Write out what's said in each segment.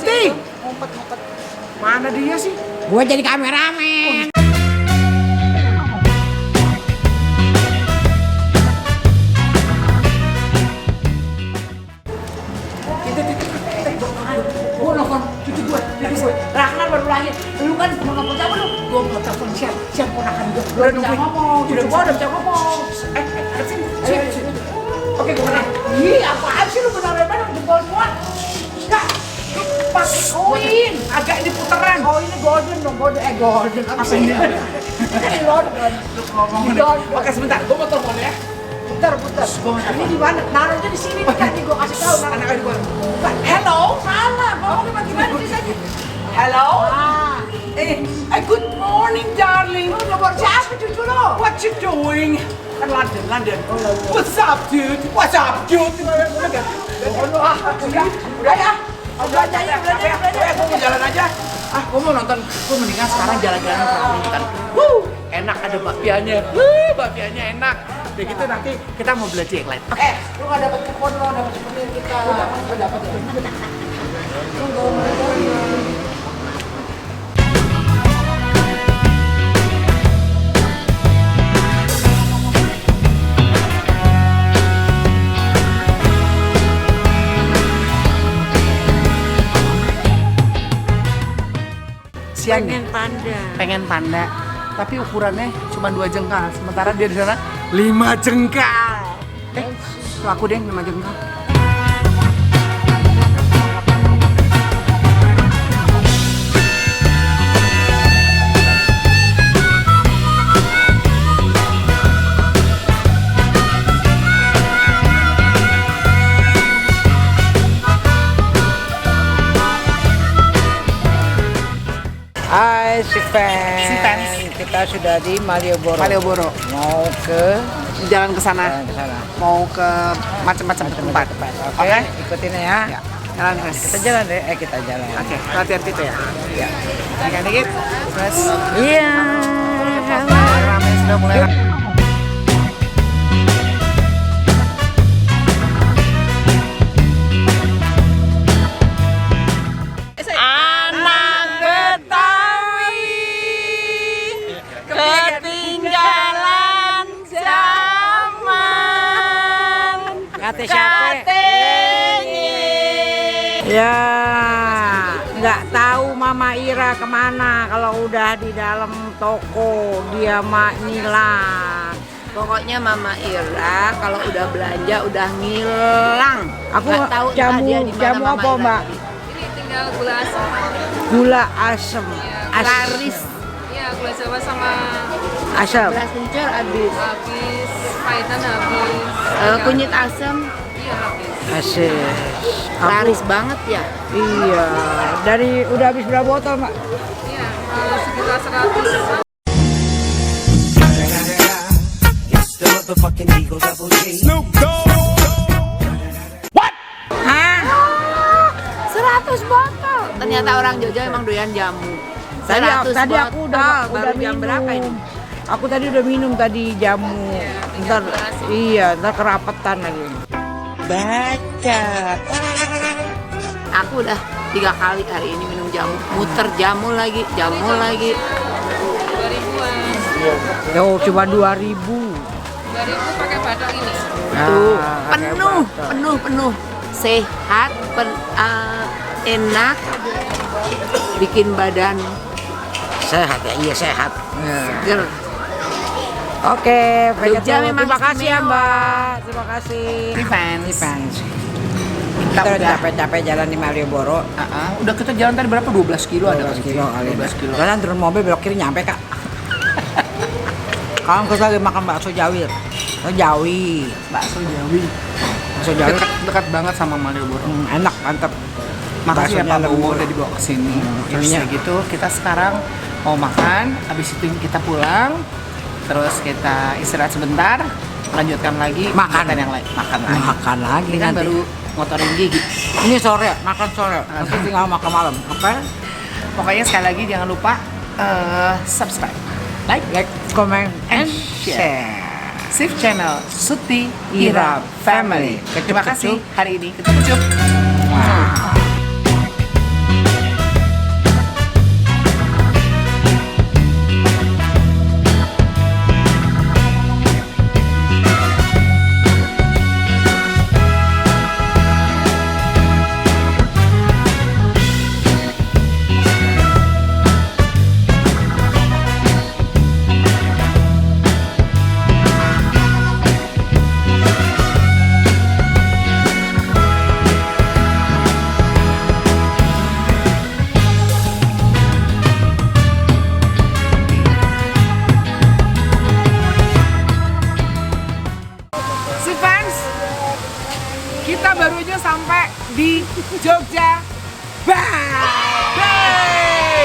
Tuti. Ngumpet. Mana dia sih? Gue jadi kameramen. Gue nelfon cucu gue. Rahna baru lahir. Lu kan mau nelfon siapa lu? Gue mau telepon siap ponakan gue. Udah bisa ngomong. Cucu gue udah bisa ngomong. Sini. Oke, gue menang. Ih, apaan sih lu benar-benar jempol semua? Kak, lu pakai koin. Agak ini puteran. Oh, ini golden dong, golden. Apa ini? Ini golden. Oke, sebentar. Gue mau telepon ya. Putar. Ini di mana? Naruhnya di sini nih, Kak. Nih gue kasih tahu. Anak gue. Hello? Salah. Ngomongnya bagaimana sih saja? Hello? Good morning, darling. Nomor siapa cucu lo? What you doing? Kan London. What's up, dude? Udah ya. Udah aja. Gue mau jalan aja. Gue mau nonton. Gue mendingan sekarang jalan-jalan ke Hamilton. Enak ada bakpianya. Bakpianya enak. Udah gitu nanti kita mau belanja yang lain. Lu nggak dapet kupon lo, dapet souvenir kita. Lu dapet ya. Pengen panda, tapi ukurannya cuma 2 jengkal, sementara dia di sana 5 jengkal. Tuh aku deh 5 jengkal. Hai si fans. Kita sudah di Malioboro. Mau ke Jalan ke sana. Mau ke macam-macam tempat. Oke, ikutin ya. Jalan terus. Kita jalan. Oke, latihan itu ya. Iya. Dikit. Terus. Iya. Ramai sudah mulai. Anak Betawi ketinggalan zaman. Kata siapa? Ya, nggak tahu Mama Ira kemana kalau udah di dalam toko dia ngilang. Pokoknya Mama Ira kalau udah belanja udah ngilang. Aku nggak tahu jamu Mama apa Ira Mbak? tadi. Ini tinggal gula asam. Gula asem. Laris. Iya, gula Jawa sama Asam. beras kencur habis. Pahitan habis. Kunyit asam. Iya habis. Asik. Laris banget ya. Iya. Udah habis berapa botol, Mbak? Iya, sekitar 100. Hah? 100 botol. Ternyata orang Jogja emang doyan jamu. Tadi aku udah baru jam minum. berapa ini? Aku tadi udah minum jamu. Ntar kerapetan lagi. Baca. Aku udah 3 kali hari ini minum jamu. Muter jamu lagi. 2000-an. Oh, cuma 2.000. 2000 pakai batok ini. Tuh, penuh. Sehat, enak, bikin badan Sehat ya, iya sehat. seger. Oke, Jogja memang terima kasih ya istimewa. Mbak. Terima kasih. Fans. Kita udah capek-capek jalan di Malioboro. Udah kita jalan tadi berapa? 12 kilo ada 12 kilo kali. 12 kilo. Kalian turun mobil belok kiri nyampe Kak. Kalian kita lagi makan bakso Jawi. Bakso Jawi. Dekat banget sama Malioboro. Enak, mantep. Makasih ya Pak Baksonya Bowo lembut. udah dibawa ke sini. Terus ininya. kayak gitu kita sekarang mau makan, habis itu kita pulang. Terus kita istirahat sebentar, lanjutkan lagi Makan. yang lain. Makan lagi. lagi Ini kan nanti. baru ngotorin gigi. Ini sore, makan sore. Nanti tinggal makan malam. Oke? Pokoknya sekali lagi jangan lupa subscribe, like, Comment, and share. Save channel Suti Ira Family. Terima kasih hari ini. Kecup-kecup. Wah. Jogja Bay.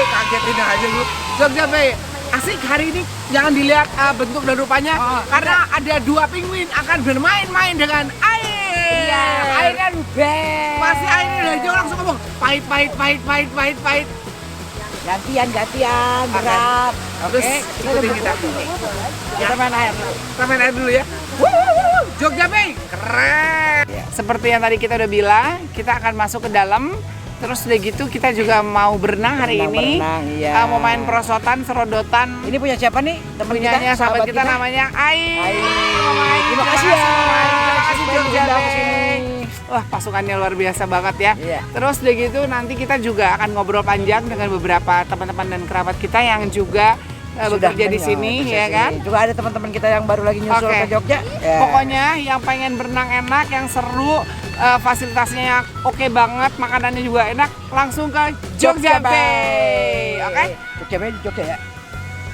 Kagetin aja lu. Jogja Bay. Asik hari ini, jangan dilihat bentuk dan rupanya karena ada 2 penguin akan bermain-main dengan air. Iya, air kan best. Pasti airnya dari jauh langsung ngomong pahit. Gantian berat. Terus ikutin kita. Kita main air. Kita main air dulu ya. Jogja Bay, keren. Seperti yang tadi kita udah bilang, kita akan masuk ke dalam. Terus udah gitu kita juga mau berenang hari ini. Iya. Mau main perosotan, serodotan. Ini punya siapa nih? Teman Punyanya kita, sahabat kita namanya Ai. Terima kasih ya. Terima kasih Jogja Diundang Bay. kesini. Wah, pasukannya luar biasa banget ya. Iya. Terus udah gitu nanti kita juga akan ngobrol panjang dengan beberapa teman-teman dan kerabat kita yang juga bekerja di sini, ya kan? Juga ada teman-teman kita yang baru lagi nyusul Oke. ke Jogja. Ya. Pokoknya yang pengen berenang enak, yang seru, fasilitasnya oke banget, makanannya juga enak, langsung ke Jogja Bay. Oke? Jogja Bay, Jogja ya.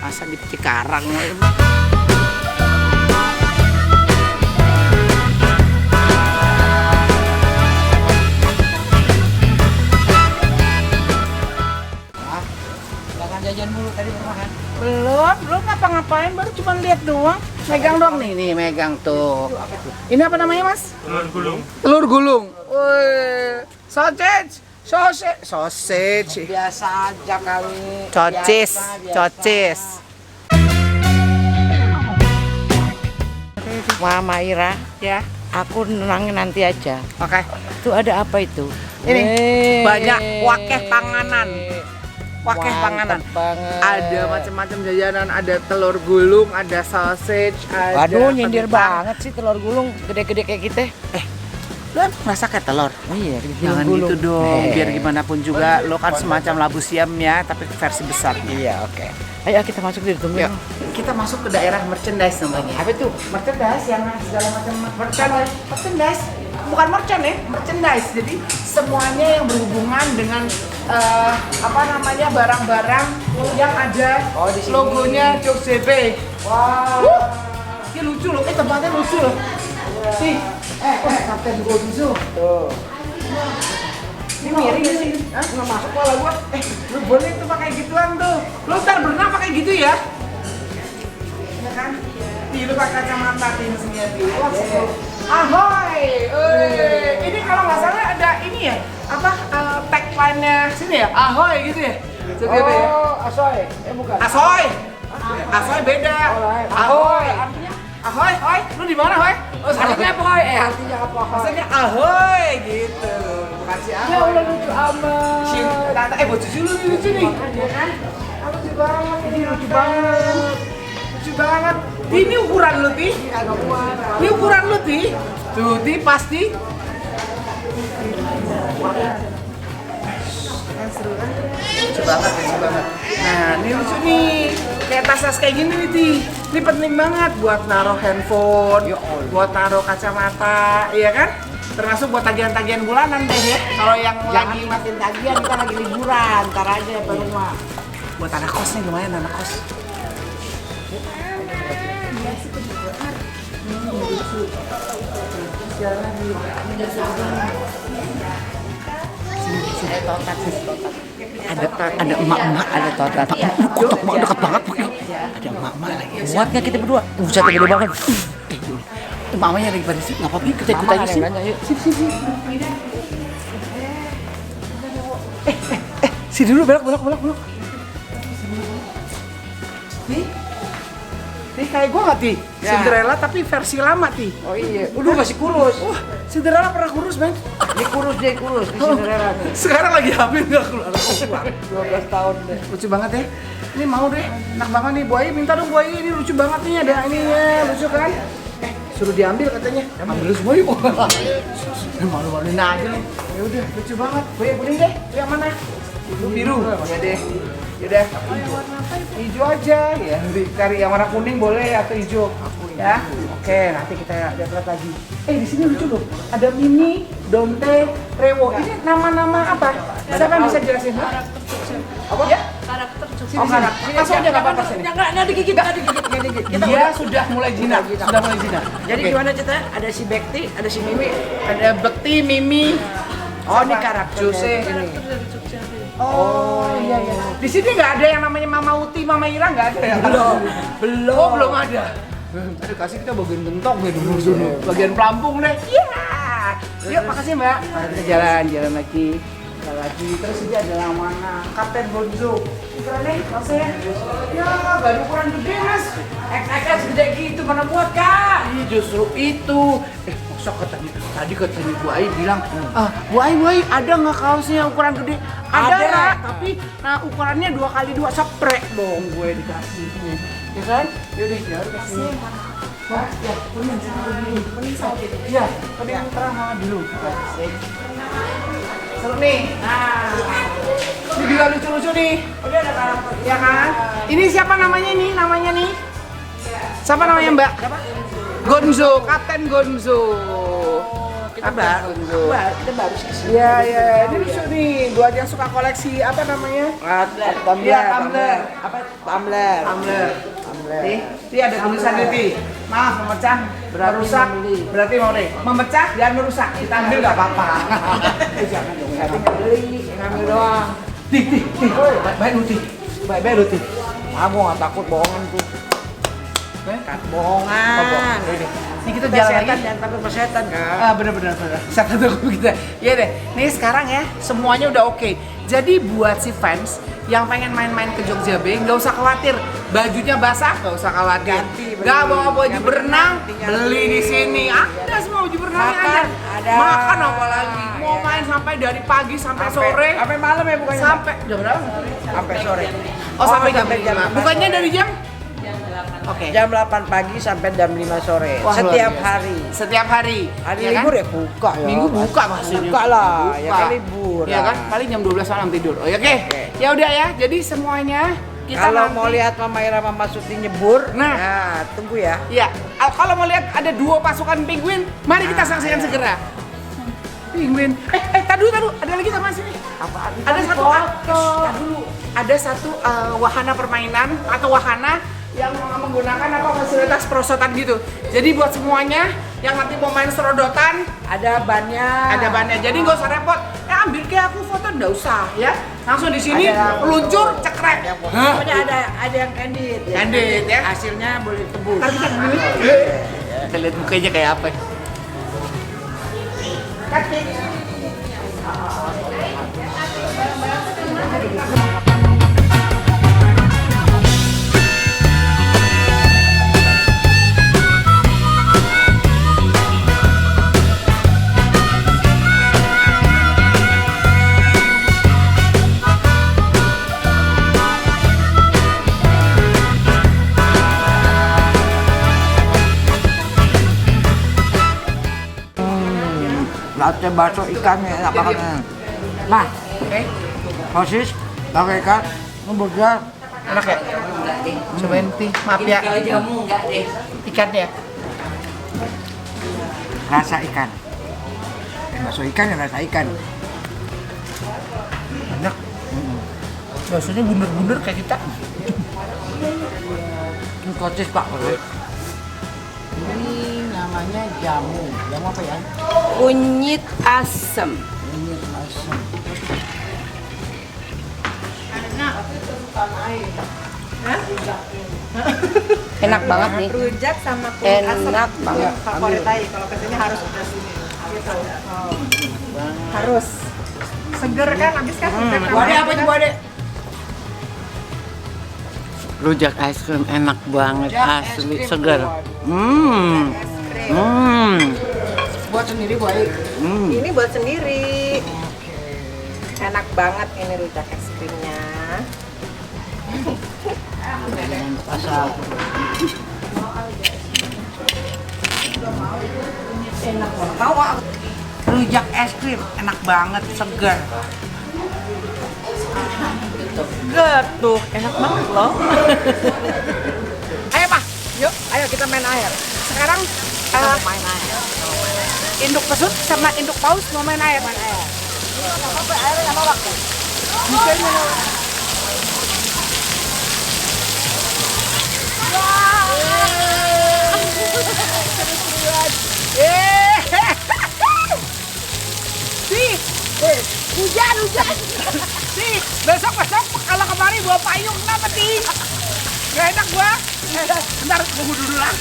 Masa di Cikarang. Jangan jajan mulu tadi perumahan. Belum ngapa-ngapain, baru cuma lihat doang. Megang doang nih, megang tuh. Ini apa namanya, Mas? Telur gulung. Wih, sausage. Biasa aja kali. Cocis. Mama Ira, Ya, aku nenangin nanti aja. oke. Itu ada apa itu? Ini Wih. banyak wakeh panganan. Wakeh panganan. Mantep banget. Ada macam-macam jajanan, ada telur gulung, ada sausage, ada Waduh, nyindir kentang. banget sih telur gulung gede-gede kayak kita. Lo merasa kayak telur? Iya, Jangan gulung. gitu dong, biar Eh. gimana pun juga lo kan semacam labu siam ya, tapi versi besar. Iya, oke. Ayo kita masuk dulu, tunggu. Yuk, kita masuk ke daerah merchandise namanya. Apa itu? Merchandise yang segala macam merchandise. Bukan merchant ya, merchandise. Jadi semuanya yang berhubungan dengan apa namanya barang-barang yang ada Oh, di sini. logonya Jogja Bay. Wow. Ini lucu loh, tempatnya lucu loh. Nih, Kapten Gonzo. Tuh. Ini miring gak sih? Hah? Nggak masuk malah gua. Lu boleh tuh pakai gituan tuh. Lu ntar berenang pakai gitu ya? Iya kan? Nih, lu pakai kacamata di sini ya. Wah, seru. Ahoy! Ini kalau nggak salah ada ini ya? Apa tagline-nya sini ya? Ahoy gitu ya? Jogja Bay ya? Oh, asoy. Bukan. Asoy! Asoy beda. Oh, lain. Ahoy! Artinya? Ahoy, hoy. Lu di mana, hoy? Oh, Artinya apa, Hoy? Artinya apa, Hoy? Maksudnya ahoy gitu. Bukan si Ya ahoy. udah lucu amat. Tante, baju cucu lu nih lucu nih. Iya kan? Lucu banget, ini lucu banget. Lucu banget. Ini ukuran lu, Ti. Ini ukuran lu, Ti. Tuh, Ti pasti. Lucu banget, lucu banget. Nah, ini lucu nih. Kayak tas-tas kayak gini nih, Ti. Ini penting banget buat naruh handphone, buat naruh kacamata, iya kan? Termasuk buat tagihan-tagihan bulanan deh ya. Kalau yang lagi makin tagihan, kita lagi liburan. Ntar aja baru mah. buat anak kos nih, lumayan anak kos. Ada emak-emak, ada totat. Dekat banget pokoknya. Ada emak-emak lagi. Muat nggak kita berdua? Buset, gede banget. Itu mamanya lagi pada sini, nggak apa-apa kita ikut aja sih. Sini dulu, belok. Nih kayak gua nggak, Ti? Ya. Cinderella tapi versi lama, Ti. Oh iya, udah masih kurus. Wah, Cinderella pernah kurus, men. Dia kurus di Cinderella nih. Sekarang lagi hamil nggak keluar. 12 tahun deh. Lucu banget ya. Ini mau deh, enak banget nih. Bu Ayi minta dong, Bu Ayi. Ini lucu banget nih, ada ininya, lucu kan? Suruh diambil katanya. Ambil semua yuk. Malu-maluin aja nih. Ya udah, lucu banget. Bu Ayi, kuning deh. Itu yang mana? Itu biru. Ya deh. Yaudah. Hijau aja ya. Cari yang warna kuning boleh atau hijau. Ya. Oke, nanti kita lihat lagi. Di sini lucu loh. Ada Mimi, Dante, Rewo. Ini nama-nama apa? Siapa yang bisa jelasin? Apa? Ya? Karakter Jogja. Oh, karakter. Langsung aja, nggak apa-apa sini. Nggak digigit. Dia sudah mulai jinak. Sudah mulai jinak. Jadi Oke. gimana ceritanya? Ada si Bekti, ada si Mimi. Ada Bekti, Mimi, Oh, ini karakter Jose. Oh, iya iya. Di sini nggak ada yang namanya Mama Uti, Mama Ira nggak ada ya? Belum. Oh, belum ada. Aduh, kasih kita bagian bentok gue dulu dulu. Bagian pelampung deh. Iya. Yuk, makasih Mbak. Kita jalan lagi. Jalan lagi. Terus ini ada yang mana? Kapten Bonzo. Keren nih, Mas ya. Ya, gak ada ukuran gede Mas. XXS gede gitu, mana buat Kak? Iya, justru itu. Masa katanya, tadi katanya Bu Ai bilang, Bu Ai ada nggak kaosnya ukuran gede? Ada. Tapi nah ukurannya 2x2 seprek dong gue dikasihnya. Ya kan? Yaudah, ya kasih. Mas, ya, kuning satu. Iya, kuning terang sama dulu. Seru nih. Nah, ini juga lucu-lucu nih. Udah ada karakter. Ya kan? Ini siapa namanya nih? Namanya nih? Siapa namanya Mbak? Siapa? Gonzo, Kapten Gonzo. Kita baru sih. Iya, ini lucu nih. Buat yang suka koleksi apa namanya? Tumbler. Apa? Tumbler. Ini ada tulisan nih. Maaf, memecah, merusak. Berarti mau deh. Memecah dan merusak. Kita ambil nggak apa-apa. Jangan dong. Nanti ngambil doang. Tih. Baik lu Ti. Kamu nggak takut bohongan tuh. Bohongan. Ini kita jalan lagi. Jangan takut persetan kan? Bener. Setan tuh kita. Iya deh. Nih sekarang ya semuanya udah oke. Jadi buat si fans yang pengen main-main ke Jogja Bay, nggak usah khawatir. Bajunya basah, nggak usah khawatir. Nggak bawa baju berenang, beli di sini. Ada semua baju berenangnya ada. Makan apa lagi? Mau main sampai dari pagi sampai sore. Sampai malam ya bukannya? Sampai jam berapa? Sampai sore. Oh sampai jam 5. Bukannya dari jam? Oke. Jam 8 pagi sampai jam 5 sore. Wah, Setiap hari. Setiap hari. Hari ya libur kan? ya buka ya. Minggu buka maksudnya. Buka lah, Buka. ya kan libur. Ya kan? Paling jam 12 malam tidur. Oh, oke. Ya udah ya. Jadi semuanya kita Kalau nanti mau lihat Mama Ira Mama Suti nyebur, Nah. tunggu ya. ya, kalau mau lihat ada duo pasukan penguin, mari kita saksikan segera. Penguin. Tar dulu. Ada lagi sama sini. Apaan? Ada satu tar dulu. Ada satu wahana permainan atau wahana yang menggunakan fasilitas perosotan gitu. Jadi buat semuanya yang nanti mau main serodotan Ada bannya. Jadi nggak usah repot. Ambil kayak aku foto nggak usah ya. Langsung di sini peluncur cekrek. Pokoknya ada yang candid. Candid ya. Hasilnya boleh tebus. Ntar kita ambil. Kita lihat mukanya kayak apa. Latte bakso ikannya enak banget. Nah, sosis, pakai ikan, burger. Enak ya? Cobain Ti. Maaf ya. jamu enggak deh. Ikannya. Rasa ikan. Bakso ikan ya rasa ikan. Enak. Baksonya bunder-bunder kayak kita. Ini sosis Pak. Ini namanya jamu. Jamu apa ya? Kunyit asem. Kunyit asam. Enak banget nih. Rujak sama kulit asam. Enak banget. Favorit aja kalau kesini harus ke sini. Gitu. Harus. Seger kan, habis kan? Buade apa nih buade? Rujak es krim enak banget, Rujak es asli krim segar. Buat sendiri buade. Ini buat sendiri. Enak banget ini rujak es krimnya. Pasal. Enak banget. Tahu nggak? Rujak es krim enak banget, segar. Getuh, enak banget loh. Ayo Pak, yuk, ayo kita main air. Sekarang main air. Induk pesut sama induk paus mau main air. Apa air sama waktu? Hujan. Nih, besok kalau kemari bawa payung kenapa sih? Gak enak gua. Bentar, tunggu dulu lah.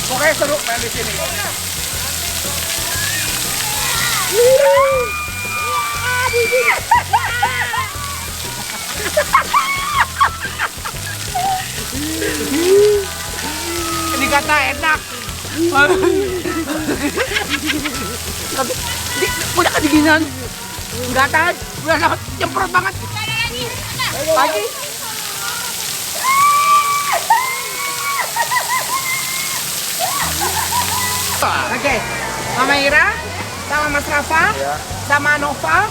Pokoknya seru main di sini. Ini kata enak. Udah kedinginan. Enggak tahan, udah nyemprot banget. Lagi. Oke, Mama Ira sama Mas Rafa sama Nova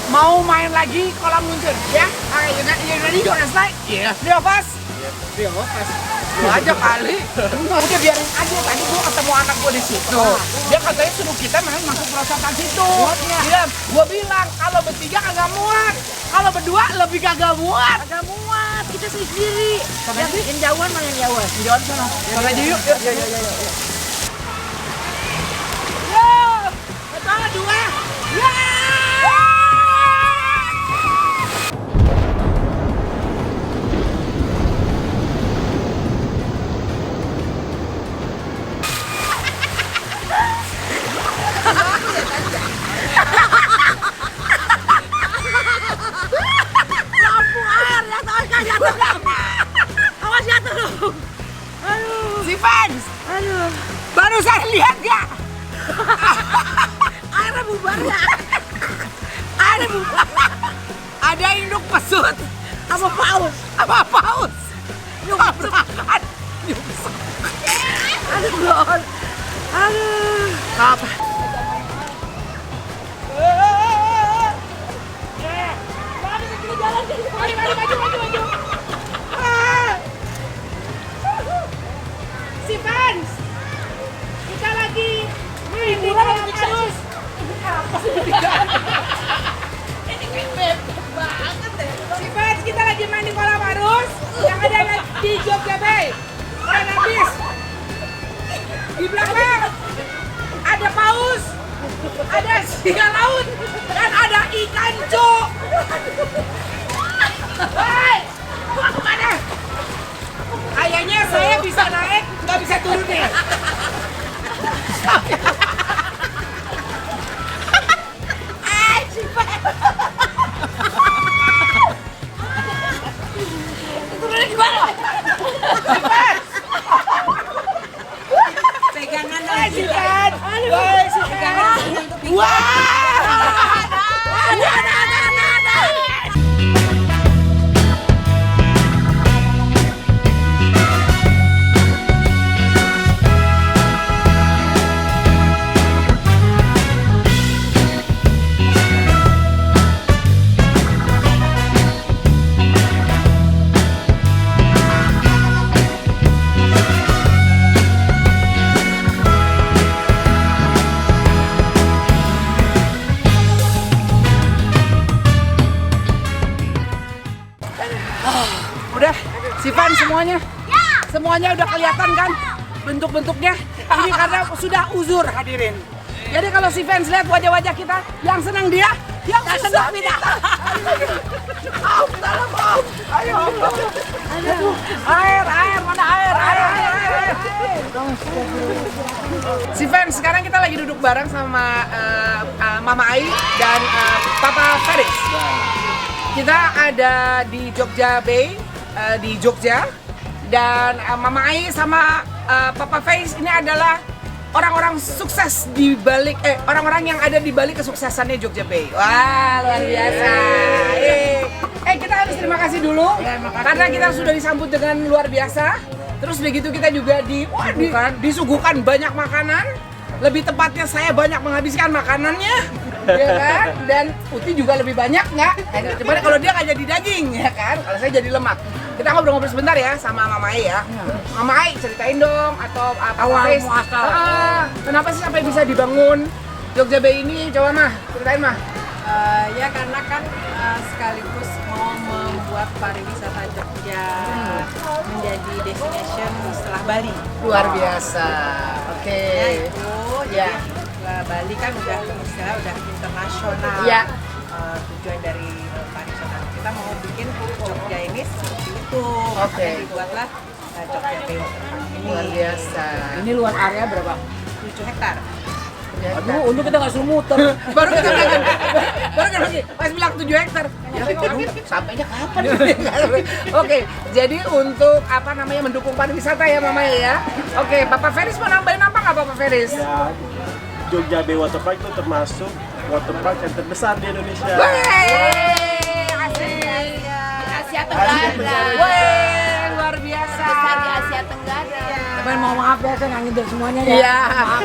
mau main lagi kolam luncur ya? Oke, you ready for the slide? Yes. Three of us? Lu aja kali. Udah biarin aja, tadi gua ketemu anak gua di situ. Dia katanya suruh kita main masuk perosotan situ. Iya, gua bilang kalau bertiga kagak muat. Kalau berdua lebih kagak muat. Agak muat, kita sendiri. Yang jauhan mana yang jauhan? Jauhan sana. Sana aja yuk. Satu, dua. Ya! Awas jatuh dong. Si fans, baru saya lihat gak? Airnya bubar ya. Ada induk pesut Apa paus? apa paus? Tabrakan. Aduh, Lord. Aduh. Apa? Si fans, kita lagi main di kolam arus. Apa sih ini banget deh. Si fans, kita lagi main di kolam arus yang ada di Jogja Bay. Keren habis. Di belakang ada paus, ada singa laut, dan ada ikan cuk. Hei, mau kemana? Kayaknya saya bisa naik, nggak bisa turun nih. Turunnya gimana? Pegangan Sikat! Woi, sikat! Wah! Ada! Udah, Sivan semuanya? Semuanya udah kelihatan kan? Bentuk-bentuknya? Ini karena sudah uzur hadirin. Jadi kalau si fans lihat wajah-wajah kita, yang senang dia, yang susah kita. Tolong, ayo. Air, mana air. Si fans, sekarang kita lagi duduk bareng sama Mama Ai dan Papa Faris. Kita ada di Jogja Bay, di Jogja, dan Mama Ai sama Papa Faris ini adalah orang-orang sukses di balik orang-orang yang ada di balik kesuksesannya Jogja Bay. Wah, luar biasa. Kita harus terima kasih dulu karena kita sudah disambut dengan luar biasa. Terus begitu kita juga disuguhkan banyak makanan. Lebih tepatnya saya banyak menghabiskan makanannya, ya kan? Dan Uti juga lebih banyak nggak? Cuman kalau dia nggak jadi daging, ya kan? Kalau saya jadi lemak. Kita ngobrol-ngobrol sebentar ya sama Mama Ai ya. Mama Ai ceritain dong atau Awal muasal. Kenapa sih sampai bisa dibangun Jogja Bay ini? Coba Mah, ceritain Mah. Ya karena kan sekaligus mau membuat pariwisata Jogja menjadi destination setelah Bali. Luar biasa. Oke. Ya itu, jadi Bali kan udah istilah udah internasional. Iya. Tujuan dari pariwisata kita mau bikin Jogja ini seperti itu. Oke. Makanya dibuatlah Jogja Bay Waterpark ini. Luar biasa. Ini luas area berapa? 7 hektar. Aduh, untung kita nggak suruh muter. baru kita bilang, baru kan pas bilang 7 hektar. Ya, aduh, sampainya kapan? Oke, jadi untuk apa namanya mendukung pariwisata ya Mama ya. Oke, Bapak Feris mau nambahin apa nggak Bapak Feris? Ya, Jogja Bay Waterpark itu termasuk waterpark yang terbesar di Indonesia. Wey, Asia Tenggara. wey, luar biasa. Besar di Asia Tenggara. Teman mau maaf ya, saya nggak ngintil semuanya ya. Iya,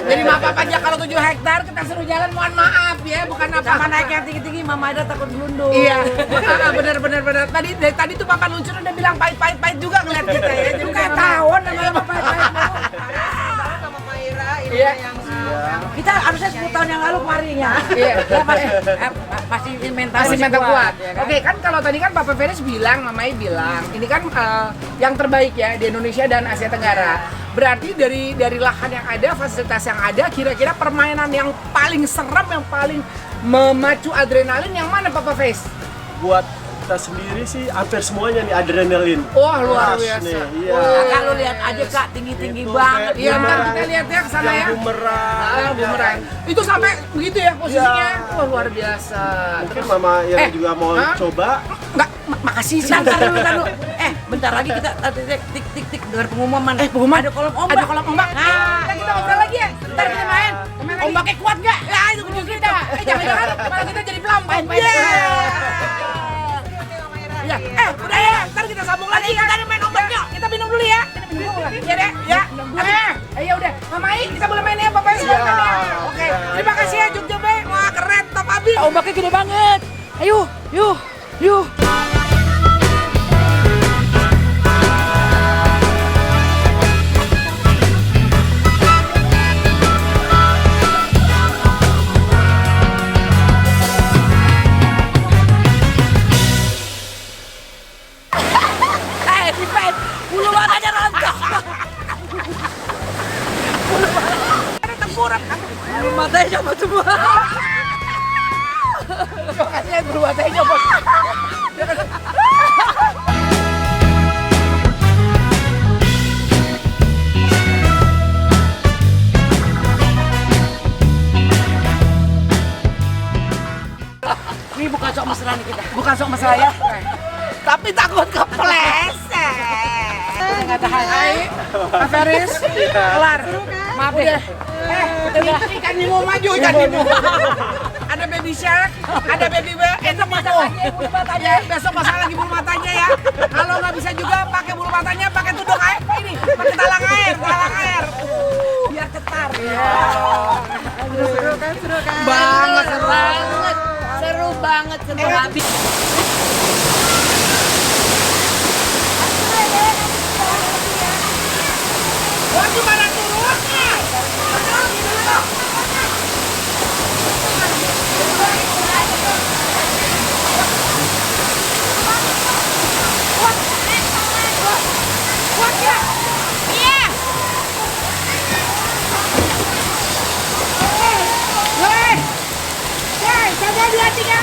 jadi maaf aja kalau 7 hektar kita suruh jalan, mohon maaf ya, bukan apa-apa naiknya tinggi-tinggi, Mama ada takut gelundung. Iya, bener. Tadi tuh Papa lucu udah bilang pahit juga ngeliat kita ya, jadi kayak tawon namanya pahit-pahit. Sama Maira ini Iya. yang Kita harusnya 10 tahun yang lalu kemarinnya. Iya, masih mental kuat, ya kan? Oke, kan kalau tadi kan Papa Feris bilang, Mamai bilang, ini kan yang terbaik ya di Indonesia dan Asia Tenggara. Berarti dari lahan yang ada, fasilitas yang ada, kira-kira permainan yang paling serem, yang paling memacu adrenalin yang mana Papa Feris? Buat kita sendiri sih hampir semuanya nih adrenalin. Wah, luar Pas biasa. nih, iya. Kalau lihat aja Kak, tinggi-tinggi Itu banget. kayak Iya, ntar bumerang. kita lihat ya ke sana ya. Yang bumerang. Bumerang. Itu sampai begitu ya posisinya. Iya. Wah, luar biasa. Mungkin Mama yang juga mau hah? coba. Enggak, makasih sih. Bentar dulu. Bentar lagi kita tik dengar pengumuman. Pengumuman ada kolom ombak. Ada kolom ombak. Nah, kita ngobrol lagi ya. Ntar kita main. Ombaknya kuat enggak? Ya, itu kunjung kita. Jangan-jangan malah kita jadi pelampiasan. Iya. Udah ya, ntar kita sambung lagi. Kita main ombaknya. Kita minum dulu ya. Iya deh, ya. Ya udah. Mamai, kita boleh main ya, Bapak ya. Oke. Terima kasih ya Jogja Bay. Wah, keren, top abis. Ombaknya gede banget. Ayo, yuk. Bulu matanya rontok. Ada tengkurap. Bulu matanya copot semua. Makasih bulu matanya copot. Ini bukan sok mesra nih kita. Bukan sok mesra ya. Tapi takut kepleset. Nggak tahan. Hai, Pak Feris, kelar. Maaf ya. Ikan Nemo maju, ikan Nemo. Ada baby shark, ada baby whale, enak Nemo. Ya, besok pasang lagi bulu matanya ya. Kalau nggak bisa juga pakai bulu matanya, pakai tudung air. Ini, pakai talang air. Biar cetar. seru kan? Seru banget, seru habis. Wah, gimana turunnya? Kuat ya? Iya. Woi, coba 2, 3.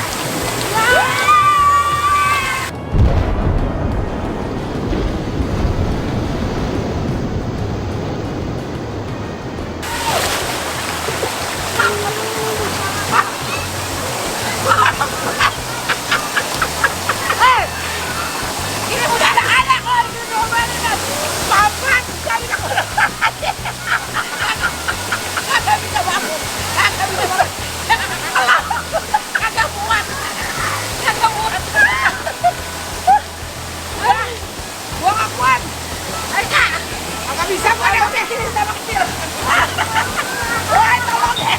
Ini udah ada anak loh, ini diomelin. Papan, kami tak kagak bisa bangun. Kagak muat. Gua nggak kuat. Ayo Kak, kagak bisa gua ada sini sama kecil. Woi, tolong deh.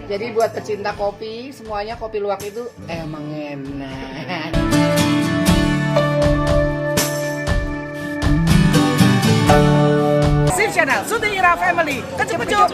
Jadi buat pecinta kopi, semuanya kopi luwak itu emang enak. Sip Channel, Suti Ira Family, kecil-kecil.